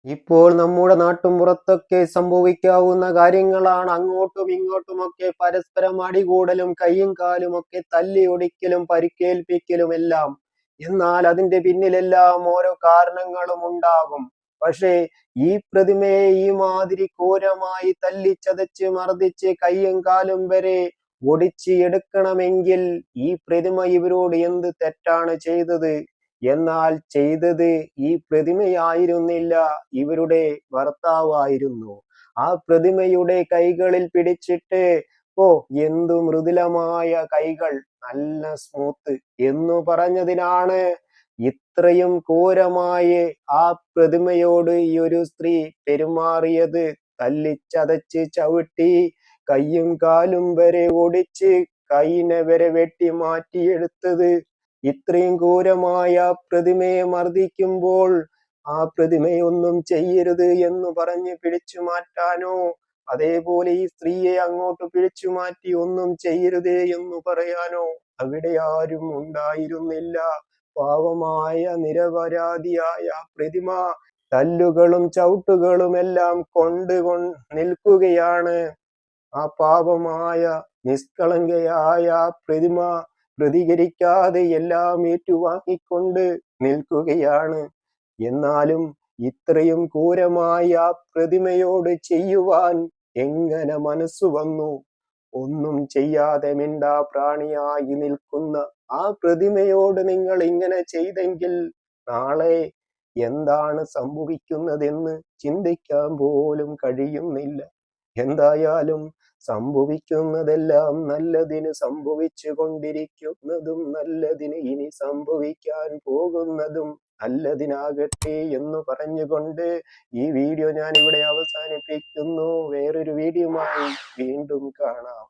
ഇപ്പോൾ നമ്മുടെ നാട്ടുമ്പുറത്തൊക്കെ സംഭവിക്കാവുന്ന കാര്യങ്ങളാണ് അങ്ങോട്ടും ഇങ്ങോട്ടുമൊക്കെ പരസ്പരം അടികൂടലും കയ്യും കാലുമൊക്കെ തല്ലിയൊടിക്കലും പരിക്കേൽപ്പിക്കലും എല്ലാം. എന്നാൽ അതിന്റെ പിന്നിലെല്ലാം ഓരോ കാരണങ്ങളും ഉണ്ടാകും. പക്ഷേ ഈ പ്രതിമയെ ഈ മാതിരി ക്രൂരമായി തല്ലിച്ചതച്ച് മർദ്ദിച്ച് കയ്യും കാലും വരെ ഒടിച്ച് എടുക്കണമെങ്കിൽ ഈ പ്രതിമ ഇവരോട് എന്ത് തെറ്റാണ് ചെയ്തത്? എന്നാൽ ചെയ്തത് ഈ പ്രതിമയായിരുന്നില്ല, ഇവരുടെ ഭർത്താവായിരുന്നു. ആ പ്രതിമയുടെ കൈകളിൽ പിടിച്ചിട്ട് ഓ എന്തു മൃദുലമായ കൈകൾ, നല്ല സ്മൂത്ത് എന്നു പറഞ്ഞതിനാണ് ഇത്രയും ക്രൂരമായി ആ പ്രതിമയോട് ഈ ഒരു സ്ത്രീ പെരുമാറിയത്. തല്ലിച്ചതച്ച് ചവിട്ടി കയ്യും കാലും വരെ ഒടിച്ച് കൈയിനെ വരെ വെട്ടി മാറ്റിയെടുത്തത്. ഇത്രയും ക്രൂരമായ പ്രതിമയെ മർദ്ദിക്കുമ്പോൾ ആ പ്രതിമയെ ഒന്നും ചെയ്യരുത് എന്ന് പറഞ്ഞ് പിടിച്ചു മാറ്റാനോ, അതേപോലെ ഈ സ്ത്രീയെ അങ്ങോട്ട് പിടിച്ചു മാറ്റി ഒന്നും ചെയ്യരുതേ എന്ന് പറയാനോ അവിടെ ആരും ഉണ്ടായിരുന്നില്ല. പാവമായ നിരപരാധിയായ പ്രതിമ തല്ലുകളും ചവിട്ടുകളും എല്ലാം കൊണ്ട് നിൽക്കുകയാണ്. ആ പാപമായ നിഷ്കളങ്കയായ പ്രതിമ പ്രതികരിക്കാതെ എല്ലാം ഏറ്റുവാങ്ങിക്കൊണ്ട് നിൽക്കുകയാണ്. എന്നാലും ഇത്രയും ക്രൂരമായ ആ പ്രതിമയോട് ചെയ്യുവാൻ എങ്ങനെ മനസ്സു വന്നു? ഒന്നും ചെയ്യാതെ മിണ്ടാപ്രാണിയായി നിൽക്കുന്ന ആ പ്രതിമയോട് നിങ്ങൾ ഇങ്ങനെ ചെയ്തെങ്കിൽ നാളെ എന്താണ് സംഭവിക്കുന്നതെന്ന് ചിന്തിക്കാൻ പോലും കഴിയുന്നില്ല. എന്തായാലും സംഭവിക്കുന്നതെല്ലാം നല്ലതിന് സംഭവിച്ചു കൊണ്ടിരിക്കുന്നതും നല്ലതിന് ഇനി സംഭവിക്കാൻ പോകുന്നതും നല്ലതിനാകട്ടെ എന്ന് പറഞ്ഞുകൊണ്ട് ഈ വീഡിയോ ഞാൻ ഇവിടെ അവസാനിപ്പിക്കുന്നു. വേറൊരു വീഡിയോയുമായി വീണ്ടും കാണാം.